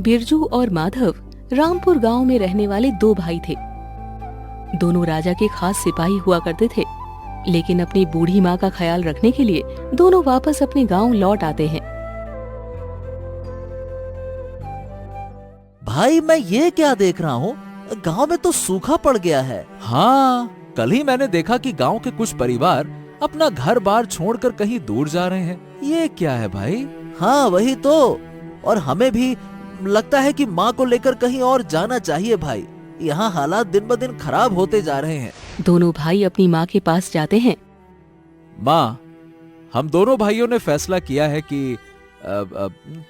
बिरजू और माधव रामपुर गांव में रहने वाले दो भाई थे। दोनों राजा के खास सिपाही हुआ करते थे, लेकिन अपनी बूढ़ी माँ का ख्याल रखने के लिए दोनों वापस अपने गांव लौट आते हैं। भाई मैं ये क्या देख रहा हूँ, गांव में तो सूखा पड़ गया है। हाँ, कल ही मैंने देखा कि गांव के कुछ परिवार अपना घर बार छोड़कर कहीं दूर जा रहे हैं। ये क्या है भाई? हाँ वही तो, और हमें भी लगता है कि माँ को लेकर कहीं और जाना चाहिए भाई। यहाँ हालात दिन ब दिन खराब होते जा रहे हैं। दोनों भाई अपनी माँ के पास जाते हैं। माँ, हम दोनों भाइयों ने फैसला किया है कि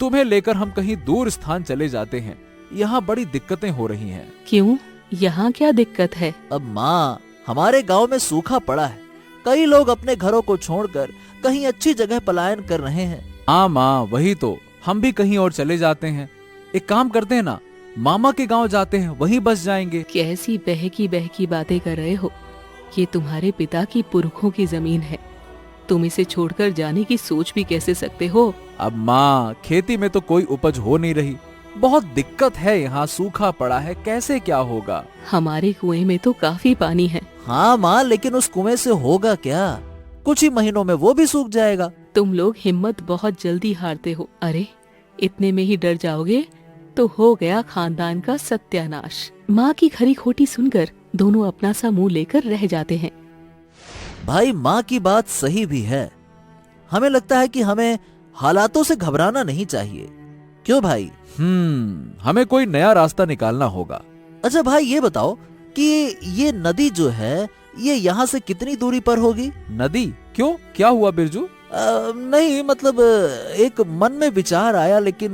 तुम्हें लेकर हम कहीं दूर स्थान चले जाते हैं। यहाँ बड़ी दिक्कतें हो रही हैं। क्यों, यहाँ क्या दिक्कत है? अब माँ, हमारे गांव में सूखा पड़ा है। कई लोग अपने घरों को छोड़कर कहीं अच्छी जगह पलायन कर रहे हैं। हाँ माँ, वही तो, हम भी कहीं और चले जाते हैं। एक काम करते हैं ना, मामा के गांव जाते हैं, वहीं बस जाएंगे। कैसी बहकी बहकी बातें कर रहे हो? ये तुम्हारे पिता की पुरखों की जमीन है, तुम इसे छोड़कर जाने की सोच भी कैसे सकते हो? अब माँ, खेती में तो कोई उपज हो नहीं रही, बहुत दिक्कत है। यहाँ सूखा पड़ा है, कैसे क्या होगा? हमारे कुएं में तो काफी पानी है। हाँ माँ, लेकिन उस कुएं से होगा क्या? कुछ ही महीनों में वो भी सूख जाएगा। तुम लोग हिम्मत बहुत जल्दी हारते हो। अरे इतने में ही डर जाओगे तो हो गया खानदान का सत्यानाश। माँ की खरी खोटी सुनकर दोनों अपना सा मुंह लेकर रह जाते हैं। भाई माँ की बात सही भी है। हमें लगता है कि हमें हालातों से घबराना नहीं चाहिए। क्यों भाई? हमें कोई नया रास्ता निकालना होगा। अच्छा भाई, ये बताओ कि ये नदी जो है ये यहाँ से कितनी दूरी पर होगी? नदी? क्यों, क्या हुआ बिरजू? नहीं मतलब एक मन में विचार आया, लेकिन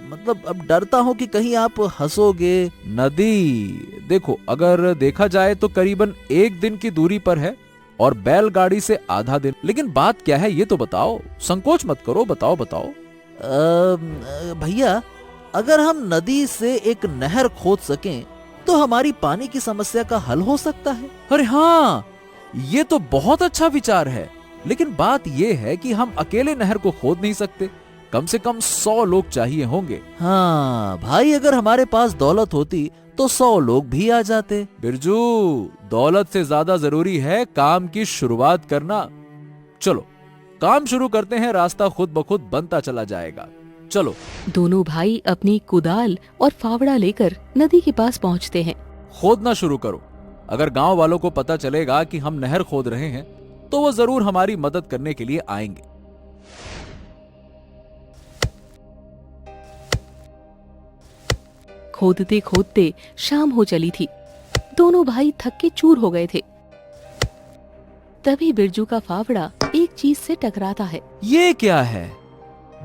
मतलब अब डरता हूँ कि कहीं आप हंसोगे। नदी? देखो, अगर देखा जाए तो करीबन 1 दिन की दूरी पर है और बैलगाड़ी से आधा दिन। लेकिन बात क्या है ये तो बताओ, संकोच मत करो, बताओ बताओ। भैया, अगर हम नदी से एक नहर खोद सकें तो हमारी पानी की समस्या का हल हो सकता है। अरे हाँ, ये तो बहुत अच्छा विचार है। लेकिन बात ये है कि हम अकेले नहर को खोद नहीं सकते, कम से कम 100 लोग चाहिए होंगे। हाँ भाई, अगर हमारे पास दौलत होती तो 100 लोग भी आ जाते। बिरजू, दौलत से ज्यादा जरूरी है काम की शुरुआत करना। चलो काम शुरू करते हैं, रास्ता खुद ब खुद बनता चला जाएगा। चलो। दोनों भाई अपनी कुदाल और फावड़ा लेकर नदी के पास पहुंचते हैं। खोदना शुरू करो। अगर गांव वालों को पता चलेगा कि हम नहर खोद रहे हैं तो वो जरूर हमारी मदद करने के लिए आएंगे। खोदते खोदते शाम हो चली थी। दोनों भाई थक के चूर हो गए थे। तभी बिरजू का फावड़ा एक चीज से टकराता है। ये क्या है?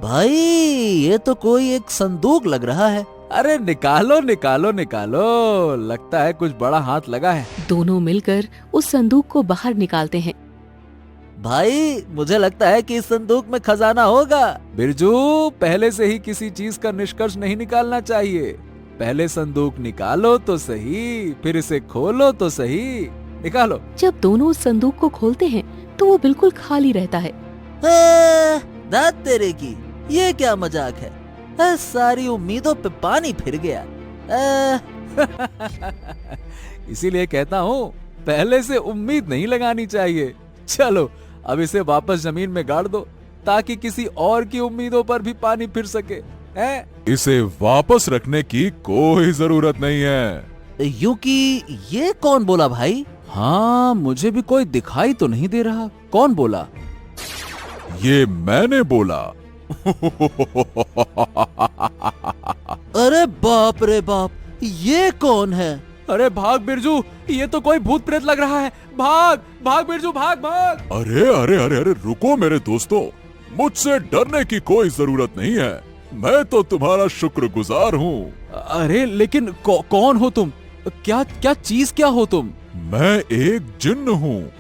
भाई ये तो कोई एक संदूक लग रहा है। अरे निकालो निकालो निकालो, लगता है कुछ बड़ा हाथ लगा है। दोनों मिलकर उस संदूक को बाहर निकालते हैं। भाई मुझे लगता है कि इस संदूक में खजाना होगा। बिरजू, पहले से ही किसी चीज का निष्कर्ष नहीं निकालना चाहिए। पहले संदूक निकालो तो सही, फिर इसे खोलो तो सही। निकालो। जब दोनों उस संदूक को खोलते हैं तो वो बिल्कुल खाली रहता है। दाद तेरे की, ये क्या मजाक है? सारी उम्मीदों पे पानी फिर गया। इसीलिए कहता हूँ, पहले से उम्मीद नहीं लगानी चाहिए। चलो अब इसे वापस जमीन में गाड़ दो ताकि किसी और की उम्मीदों पर भी पानी फिर सके। इसे वापस रखने की कोई जरूरत नहीं है। यूं कि ये कौन बोला भाई? हाँ, मुझे भी कोई दिखाई तो नहीं दे रहा। कौन बोला? ये मैंने बोला। अरे बाप रे बाप, ये कौन है? अरे भाग बिरजू, ये तो कोई भूत प्रेत लग रहा है। भाग भाग बिरजू, भाग भाग। अरे अरे अरे अरे रुको मेरे दोस्तों, मुझसे डरने की कोई जरूरत नहीं है। मैं तो तुम्हारा शुक्रगुजार हूँ। अरे लेकिन कौन हो तुम? क्या क्या चीज क्या हो तुम? मैं एक जिन्न हूँ।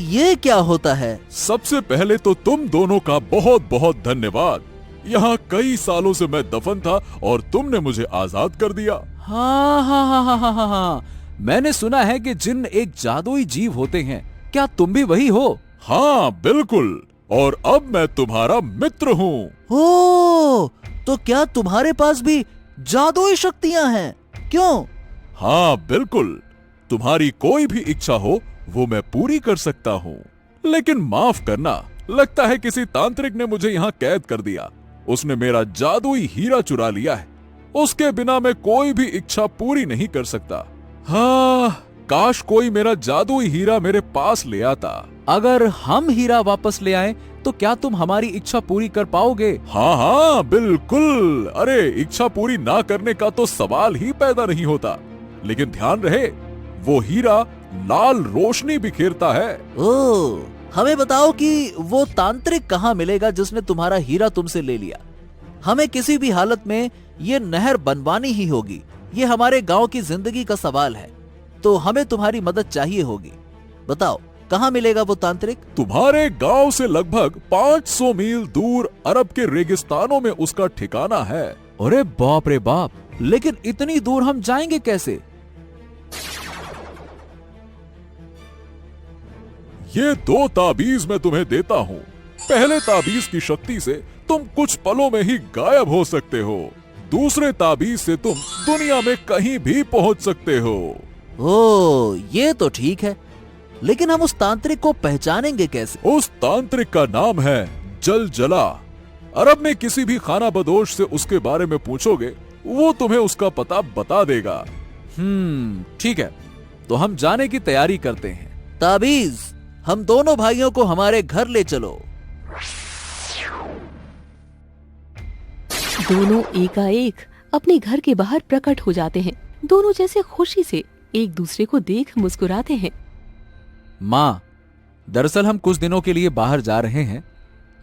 ये क्या होता है? सबसे पहले तो तुम दोनों का बहुत बहुत धन्यवाद। यहाँ कई सालों से मैं दफन था और तुमने मुझे आजाद कर दिया। हाँ हाँ हाँ हाँ हाँ हाँ, मैंने सुना है कि जिन्न एक जादुई जीव होते हैं। क्या तुम भी वही हो? हाँ बिल्कुल, और अब मैं तुम्हारा मित्र हूँ। ओ, तो क्या तुम्हारे पास भी जादुई शक्तियां हैं, क्यों? हाँ बिल्कुल, तुम्हारी कोई भी इच्छा हो वो मैं पूरी कर सकता हूँ। लेकिन माफ करना, लगता है किसी तांत्रिक ने मुझे यहाँ कैद कर दिया। उसने मेरा जादुई हीरा चुरा लिया है। उसके बिना मैं कोई भी इच्छा पूरी नहीं कर सकता। हाँ, काश कोई मेरा जादुई हीरा मेरे पास ले आता। अगर हम हीरा वापस ले आएं, तो क्या तुम हमारी इच्छा पूरी कर पाओगे? हाँ हाँ बिल्कुल। अरे इच्छा पूरी ना करने का तो सवाल ही पैदा नहीं होता। लेकिन ध्यान रहे, वो हीरा लाल रोशनी बिखेरता है। ओह, हमें बताओ कि वो तांत्रिक कहाँ मिलेगा जिसने तुम्हारा हीरा तुमसे ले लिया। हमें किसी भी हालत में ये नहर बनवानी ही होगी। ये हमारे गांव की जिंदगी का सवाल है, तो हमें तुम्हारी मदद चाहिए होगी। बताओ कहाँ मिलेगा वो तांत्रिक? तुम्हारे गांव से लगभग 500 मील दूर अरब के रेगिस्तानों में उसका ठिकाना है। अरे बाप रे बाप, लेकिन इतनी दूर हम जाएंगे कैसे? ये 2 ताबीज मैं तुम्हें देता हूँ। पहले ताबीज की शक्ति से तुम कुछ पलों में ही गायब हो सकते हो। दूसरे ताबीज से तुम दुनिया में कहीं भी पहुंच सकते हो। ओह, ये तो ठीक है, लेकिन हम उस तांत्रिक को पहचानेंगे कैसे? उस तांत्रिक का नाम है जलजला। अरब में किसी भी खाना बदोश से उसके बारे में पूछोगे, वो तुम्हें उसका पता बता देगा। ठीक है, तो हम जाने की तैयारी करते हैं। ताबीज, हम दोनों भाइयों को हमारे घर ले चलो। दोनों एकाएक अपने घर के बाहर प्रकट हो जाते हैं। दोनों जैसे खुशी से एक दूसरे को देख मुस्कुराते हैं। माँ, दरअसल हम कुछ दिनों के लिए बाहर जा रहे हैं,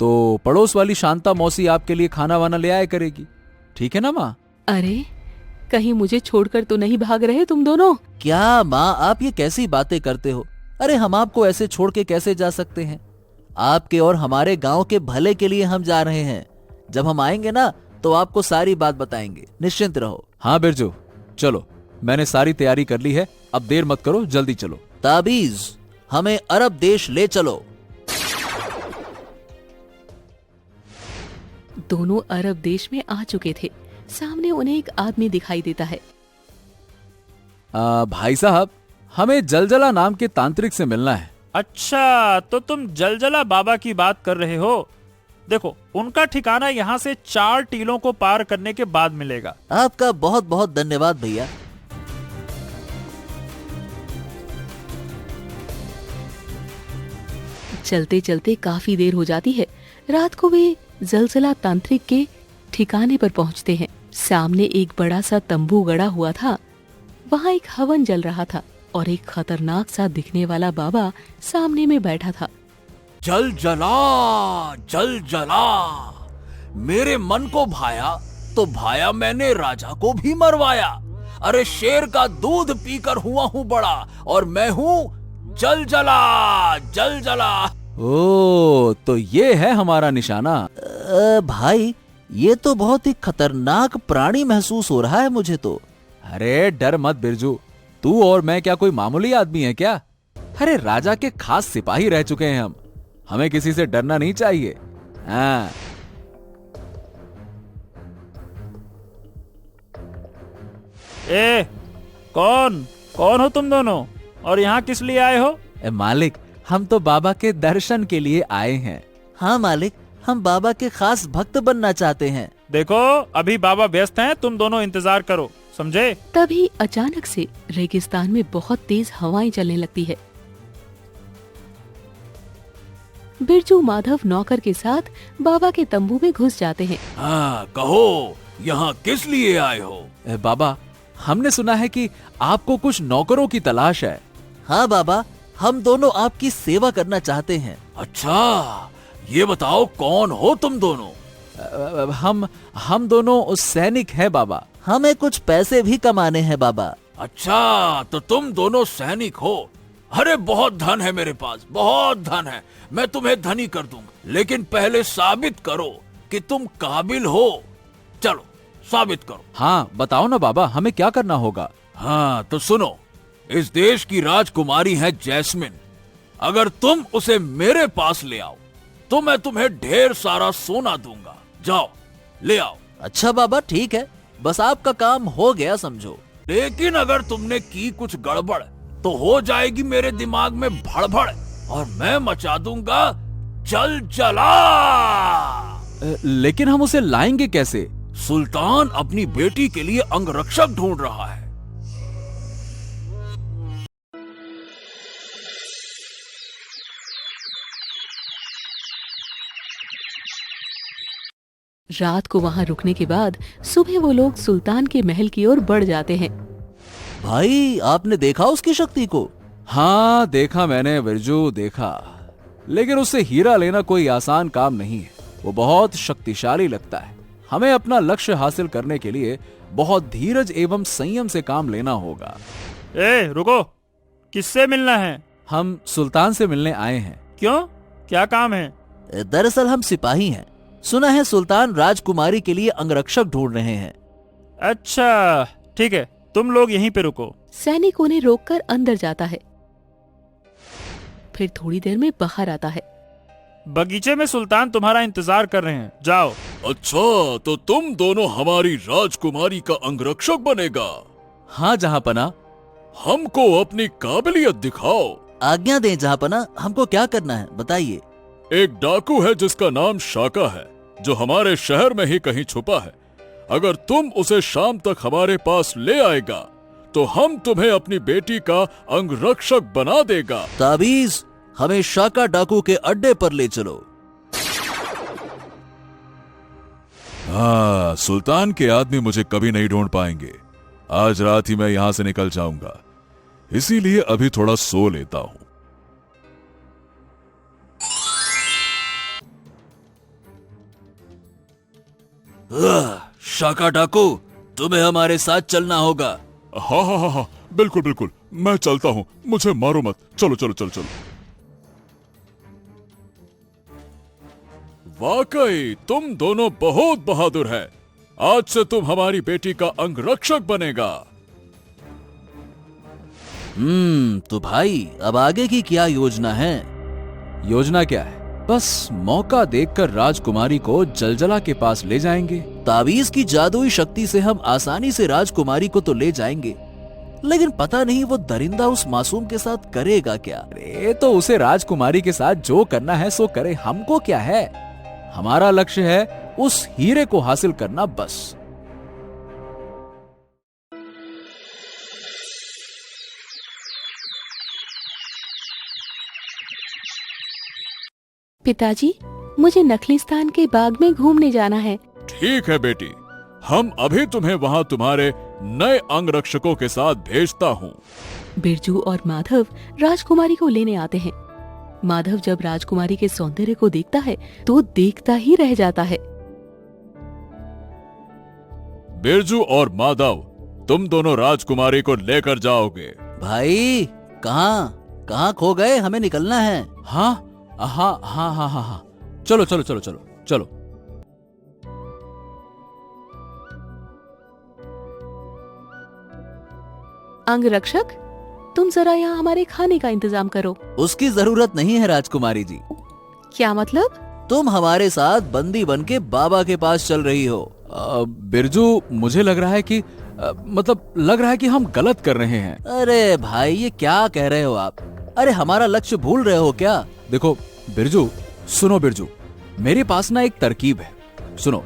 तो पड़ोस वाली शांता मौसी आपके लिए खाना वाना ले आया करेगी। ठीक है ना माँ? अरे, कहीं मुझे छोड़कर तो नहीं भाग रहे तुम दोनों? क्या माँ, आप ये कैसी बातें करते हो? अरे हम आपको ऐसे छोड़ के कैसे जा सकते हैं? आपके और हमारे गांव के भले के लिए हम जा रहे हैं। जब हम आएंगे ना, तो आपको सारी बात बताएंगे, निश्चिंत रहो। हाँ बिरजू, चलो, मैंने सारी तैयारी कर ली है। अब देर मत करो, जल्दी चलो। ताबीज, हमें अरब देश ले चलो। दोनों अरब देश में आ चुके थे। सामने उन्हें एक आदमी दिखाई देता है। भाई साहब, हमें जलजला नाम के तांत्रिक से मिलना है। अच्छा, तो तुम जलजला बाबा की बात कर रहे हो। देखो, उनका ठिकाना यहाँ से 4 टीलों को पार करने के बाद मिलेगा। आपका बहुत बहुत धन्यवाद भैया। चलते चलते काफी देर हो जाती है। रात को वे जलजला तांत्रिक के ठिकाने पर पहुंचते हैं। सामने एक बड़ा सा तंबू गड़ा हुआ था। वहाँ एक हवन जल रहा था और एक खतरनाक सा दिखने वाला बाबा सामने में बैठा था। जल जला, मेरे मन को भाया तो भाया, मैंने राजा को भी मरवाया। अरे शेर का दूध पीकर हुआ हूँ बड़ा, और मैं हूँ जल जला। ओ, तो ये है हमारा निशाना। भाई, ये तो बहुत ही खतरनाक प्राणी महसूस हो रहा है मुझे तो। अरे डर मत बिरजू, तू और मैं क्या कोई मामूली आदमी है क्या? अरे राजा के खास सिपाही रह चुके हैं हम। हमें किसी से डरना नहीं चाहिए। हाँ। ए, कौन हो तुम दोनों, और यहाँ किस लिए आए हो? मालिक, हम तो बाबा के दर्शन के लिए आए हैं। हाँ मालिक, हम बाबा के खास भक्त बनना चाहते हैं। देखो, अभी बाबा व्यस्त हैं, तुम दोनों इंतजार करो, समझे? तभी अचानक से रेगिस्तान में बहुत तेज हवाएं चलने लगती है। बिरजू माधव नौकर के साथ बाबा के तंबू में घुस जाते हैं। हाँ, कहो, यहाँ किस लिए आए हो? बाबा, हमने सुना है कि आपको कुछ नौकरों की तलाश है। हाँ बाबा, हम दोनों आपकी सेवा करना चाहते हैं। अच्छा, ये बताओ कौन हो तुम दोनों? हम दोनों सैनिक हैं बाबा। हमें कुछ पैसे भी कमाने हैं बाबा। अच्छा, तो तुम दोनों सैनिक हो। अरे बहुत धन है मेरे पास, बहुत धन है, मैं तुम्हें धनी कर दूंगा। लेकिन पहले साबित करो कि तुम काबिल हो। चलो साबित करो। हाँ बताओ ना बाबा, हमें क्या करना होगा? हाँ तो सुनो, इस देश की राजकुमारी है जैस्मिन। अगर तुम उसे मेरे पास ले आओ तो मैं तुम्हें ढेर सारा सोना दूंगा। जाओ ले आओ। अच्छा बाबा, ठीक है, बस आपका काम हो गया समझो। लेकिन अगर तुमने की कुछ गड़बड़ तो हो जाएगी मेरे दिमाग में भड़बड़ और मैं मचा दूंगा जलजला। लेकिन हम उसे लाएंगे कैसे? सुल्तान अपनी बेटी के लिए अंगरक्षक ढूंढ रहा है। रात को वहां रुकने के बाद सुबह वो लोग सुल्तान के महल की ओर बढ़ जाते हैं। भाई आपने देखा उसकी शक्ति को? हाँ देखा मैंने बिरजू, देखा। लेकिन उससे हीरा लेना कोई आसान काम नहीं है। वो बहुत शक्तिशाली लगता है। हमें अपना लक्ष्य हासिल करने के लिए बहुत धीरज एवं संयम से काम लेना होगा। रुको, किससे मिलना है? हम सुल्तान से मिलने आए हैं। क्यों, क्या काम है? दरअसल हम सिपाही हैं। सुना है सुल्तान राजकुमारी के लिए अंगरक्षक ढूंढ रहे हैं। अच्छा ठीक है, तुम लोग यहीं पे रुको। सैनिक उन्हें रोककर अंदर जाता है। फिर थोड़ी देर में बाहर आता है। बगीचे में सुल्तान तुम्हारा इंतजार कर रहे हैं, जाओ। अच्छा, तो तुम दोनों हमारी राजकुमारी का अंगरक्षक बनेगा? हाँ जहांपना। हमको अपनी काबिलियत दिखाओ। आज्ञा दें जहांपना, हमको क्या करना है बताइए। एक डाकू है जिसका नाम शाका है, जो हमारे शहर में ही कहीं छुपा है। अगर तुम उसे शाम तक हमारे पास ले आएगा तो हम तुम्हें अपनी बेटी का अंगरक्षक बना देगा। ताबीज, हमें शाका डाकू के अड्डे पर ले चलो। हाँ, सुल्तान के आदमी मुझे कभी नहीं ढूंढ पाएंगे। आज रात ही मैं यहां से निकल जाऊंगा, इसीलिए अभी थोड़ा सो लेता हूं। शाका डाकू, तुम्हें हमारे साथ चलना होगा। हाँ हाँ हाँ हाँ, बिल्कुल बिल्कुल, मैं चलता हूं, मुझे मारो मत। चलो चलो चलो चलो। वाकई तुम दोनों बहुत बहादुर है। आज से तुम हमारी बेटी का अंगरक्षक बनेगा। तो भाई अब आगे की क्या योजना है? योजना क्या है? बस मौका देखकर राजकुमारी को जलजला के पास ले जाएंगे। ताबीज की जादुई शक्ति से हम आसानी से राजकुमारी को तो ले जाएंगे, लेकिन पता नहीं वो दरिंदा उस मासूम के साथ करेगा क्या। अरे तो उसे राजकुमारी के साथ जो करना है सो करे, हमको क्या है। हमारा लक्ष्य है उस हीरे को हासिल करना, बस। पिताजी, मुझे नखलिस्तान के बाग में घूमने जाना है। ठीक है बेटी, हम अभी तुम्हें वहां तुम्हारे नए अंगरक्षकों के साथ भेजता हूँ। बिरजू और माधव राजकुमारी को लेने आते हैं। माधव जब राजकुमारी के सौंदर्य को देखता है तो देखता ही रह जाता है। बिरजू और माधव, तुम दोनों राजकुमारी को लेकर जाओगे। भाई कहाँ खो गए? हमें निकलना है। हाँ हाँ हाँ हाँ हाँ हाँ, चलो चलो चलो चलो चलो। अंगरक्षक, तुम जरा यहाँ हमारे खाने का इंतजाम करो। उसकी जरूरत नहीं है राजकुमारी जी। क्या मतलब? तुम हमारे साथ बंदी बनके बाबा के पास चल रही हो। बिरजू, मुझे लग रहा है कि लग रहा है कि हम गलत कर रहे हैं। अरे भाई, ये क्या कह रहे हो आप? अरे हमारा लक्ष्य भूल रहे हो क्या? देखो बिरजू, सुनो बिरजू, मेरे पास ना एक तरकीब है, सुनो।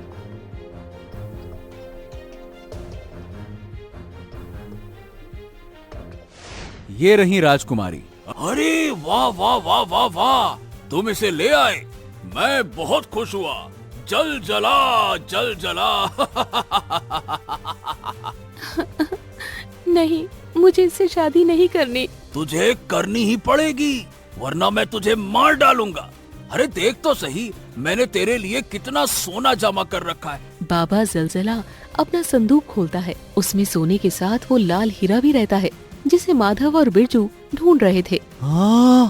ये रही राजकुमारी। अरे वाह वाह वाह वाह वाह, तुम इसे ले आए, मैं बहुत खुश हुआ। जल जला नहीं, मुझे इससे शादी नहीं करनी। तुझे करनी ही पड़ेगी, वरना मैं तुझे मार डालूंगा। अरे देख तो सही, मैंने तेरे लिए कितना सोना जमा कर रखा है। बाबा जलजला अपना संदूक खोलता है। उसमें सोने के साथ वो लाल हीरा भी रहता है, जिसे माधव और बिरजू ढूंढ रहे थे। हाँ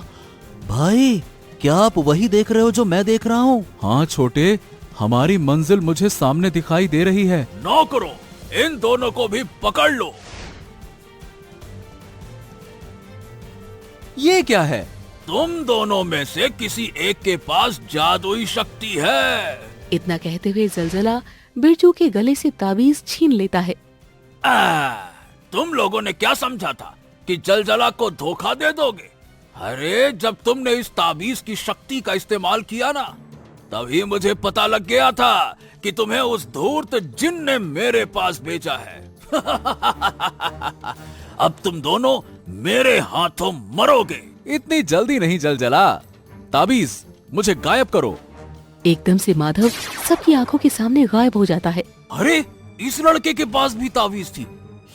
भाई, क्या आप वही देख रहे हो जो मैं देख रहा हूँ? हाँ छोटे, हमारी मंजिल मुझे सामने दिखाई दे रही है। नौकरों, इन दोनों को भी पकड़ लो। ये क्या है? तुम दोनों में से किसी एक के पास जादुई शक्ति है। इतना कहते हुए जलजला बिरजू के गले से ताबीज छीन लेता है। तुम लोगों ने क्या समझा था कि जलजला को धोखा दे दोगे? अरे जब तुमने इस ताबीज की शक्ति का इस्तेमाल किया ना, तभी मुझे पता लग गया था कि तुम्हें उस धूर्त जिन ने मेरे पास भेजा है। अब तुम दोनों मेरे हाथों मरोगे। इतनी जल्दी नहीं जलजला, ताबीज मुझे गायब करो। एकदम से माधव सबकी आंखों के सामने गायब हो जाता है। अरे इस लड़के के पास भी ताबीज थी,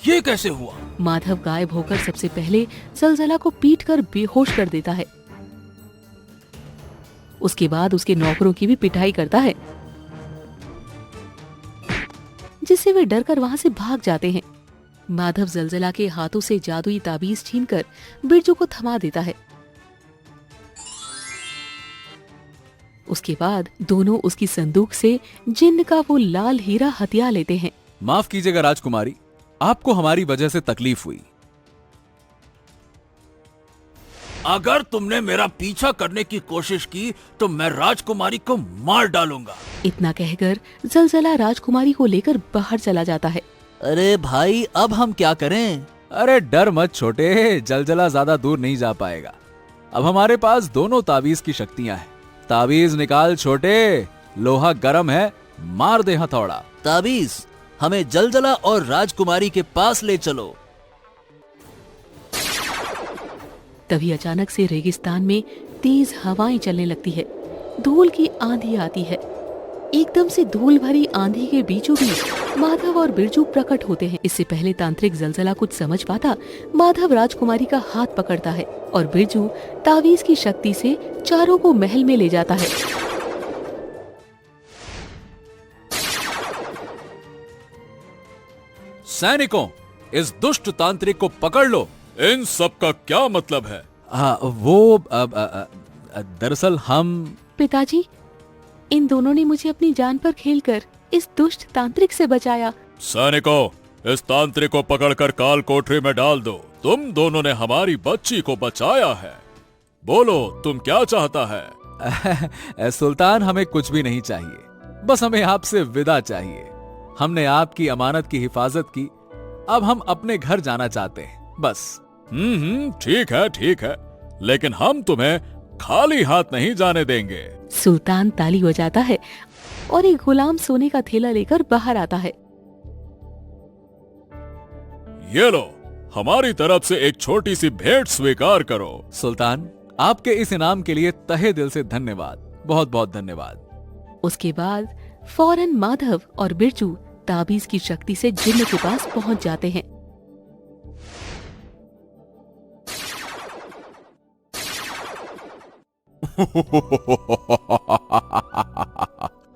ये कैसे हुआ? माधव गायब होकर सबसे पहले जलजला को पीटकर बेहोश कर देता है। उसके बाद उसके नौकरों की भी पिटाई करता है, जिससे वे डरकर वहां से भाग जाते हैं। माधव जलजला के हाथों से जादुई ताबीज छीनकर बिरजू को थमा देता है। उसके बाद दोनों उसकी संदूक से जिन्न का वो लाल हीरा हथिया लेते हैं। माफ कीजिएगा राजकुमारी, आपको हमारी वजह से तकलीफ हुई। अगर तुमने मेरा पीछा करने की कोशिश की तो मैं राजकुमारी को मार डालूंगा। इतना कहकर जलजला राजकुमारी को लेकर बाहर चला जाता है। अरे भाई, अब हम क्या करें? अरे डर मत छोटे, जलजला ज्यादा दूर नहीं जा पाएगा। अब हमारे पास दोनों ताबीज की शक्तियां हैं। ताबीज निकाल छोटे, लोहा गरम है, मार दे हथौड़ा। ताबीज, हमें जलजला और राजकुमारी के पास ले चलो। तभी अचानक से रेगिस्तान में तेज हवाएं चलने लगती है। धूल की आंधी आती है। एकदम से धूल भरी आंधी के बीचों बीच माधव और बिरजू प्रकट होते हैं। इससे पहले तांत्रिक जलजला कुछ समझ पाता, माधव राजकुमारी का हाथ पकड़ता है और बिरजू तावीज की शक्ति से चारों को महल में ले जाता है। सैनिकों, इस दुष्ट तांत्रिक को पकड़ लो। इन सब का क्या मतलब है? दरअसल हम पिताजी, इन दोनों ने मुझे अपनी जान पर खेलकर इस दुष्ट तांत्रिक से बचाया। सैनिकों, इस तांत्रिक को पकड़कर काल कोठरी में डाल दो। तुम दोनों ने हमारी बच्ची को बचाया है। बोलो, तुम क्या चाहता है? सुल्तान, हमें कुछ भी नहीं चाहिए, बस हमें आपसे विदा चाहिए। हमने आपकी अमानत की हिफाजत की, अब हम अपने घर जाना चाहते हैं, बस। ठीक है, लेकिन हम तुम्हें खाली हाथ नहीं जाने देंगे। सुल्तान ताली बजाता है और एक गुलाम सोने का थैला लेकर बाहर आता है। ये लो, हमारी तरफ से एक छोटी सी भेंट स्वीकार करो। सुल्तान, आपके इस इनाम के लिए तहे दिल से धन्यवाद, बहुत बहुत धन्यवाद। उसके बाद फौरन माधव और बिरजू ताबीज की शक्ति से जिन्न के पास पहुंच जाते हैं।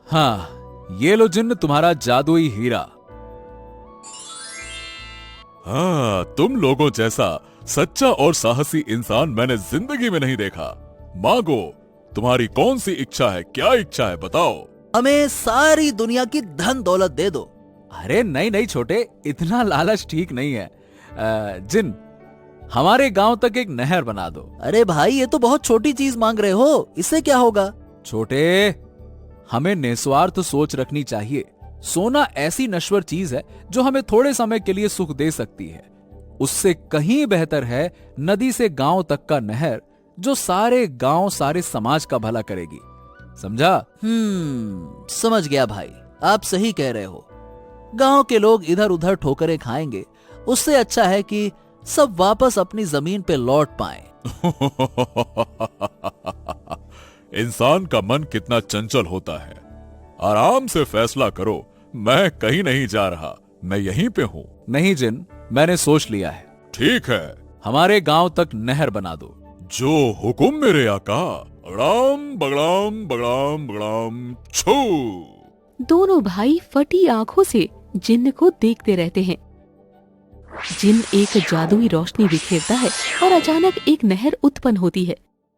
हाँ, ये लो जिन्न, तुम्हारा जादुई हीरा। हाँ, तुम लोगों जैसा सच्चा और साहसी इंसान मैंने जिंदगी में नहीं देखा। मांगो, तुम्हारी कौन सी इच्छा है? क्या इच्छा है, बताओ। हमें सारी दुनिया की धन दौलत दे दो। अरे नहीं छोटे, इतना लालच ठीक नहीं है। जिन, हमारे गांव तक एक नहर बना दो। अरे भाई, ये तो बहुत छोटी चीज मांग रहे हो, इससे क्या होगा? छोटे, हमें निस्वार्थ सोच रखनी चाहिए। सोना ऐसी नश्वर चीज है जो हमें थोड़े समय के लिए सुख दे सकती है। उससे कहीं बेहतर है नदी से गांव तक का नहर, जो सारे गांव, सारे समाज का भला करेगी। समझा? समझ गया भाई, आप सही कह रहे हो। गांव के लोग इधर उधर ठोकरें खाएंगे, उससे अच्छा है कि सब वापस अपनी जमीन पे लौट पाएं। इंसान का मन कितना चंचल होता है। आराम से फैसला करो। मैं कहीं नहीं जा रहा, मैं यहीं पे हूँ। नहीं जिन, मैंने सोच लिया है। ठीक है, हमारे गांव तक नहर बना दो। जो हुकुम मेरे आका। बगड़ाम बगड़ाम बगड़ाम बगड़ाम छू। दोनों भाई फटी आंखों से जिन्न को देखते रहते हैं। जिन्न एक जादुई रोशनी बिखेरता है और अचानक एक नहर उत्पन्न होती है,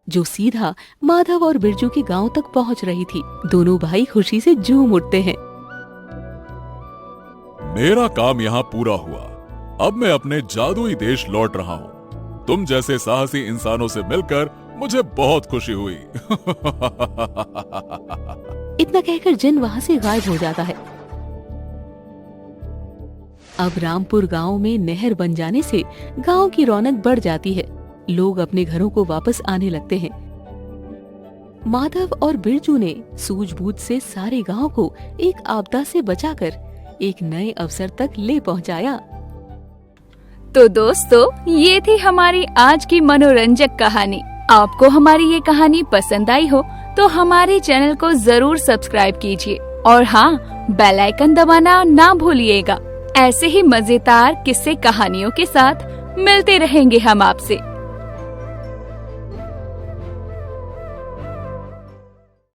जो सीधा माधव और बिरजू के गांव तक पहुंच रही थी। दोनों भाई खुशी से झूम उठते हैं। मेरा काम यहाँ पूरा हुआ। अब मैं अपने जादुई देश लौट रहा हूँ। तुम जैसे साहसी इंसानों से मिलकर मुझे बहुत खुशी हुई। इतना कहकर जिन्न वहाँ से गायब हो जाता है। अब रामपुर गांव में नहर बन जाने से गांव की रौनक बढ़ जाती है। लोग अपने घरों को वापस आने लगते हैं। माधव और बिरजू ने सूझबूझ से सारे गांव को एक आपदा से बचाकर एक नए अवसर तक ले पहुंचाया। तो दोस्तों, ये थी हमारी आज की मनोरंजक कहानी। आपको हमारी ये कहानी पसंद आई हो तो हमारे चैनल को जरूर सब्सक्राइब कीजिए और हाँ, बेल आइकन दबाना ना भूलिएगा। ऐसे ही मजेदार किस्से कहानियों के साथ मिलते रहेंगे हम आपसे।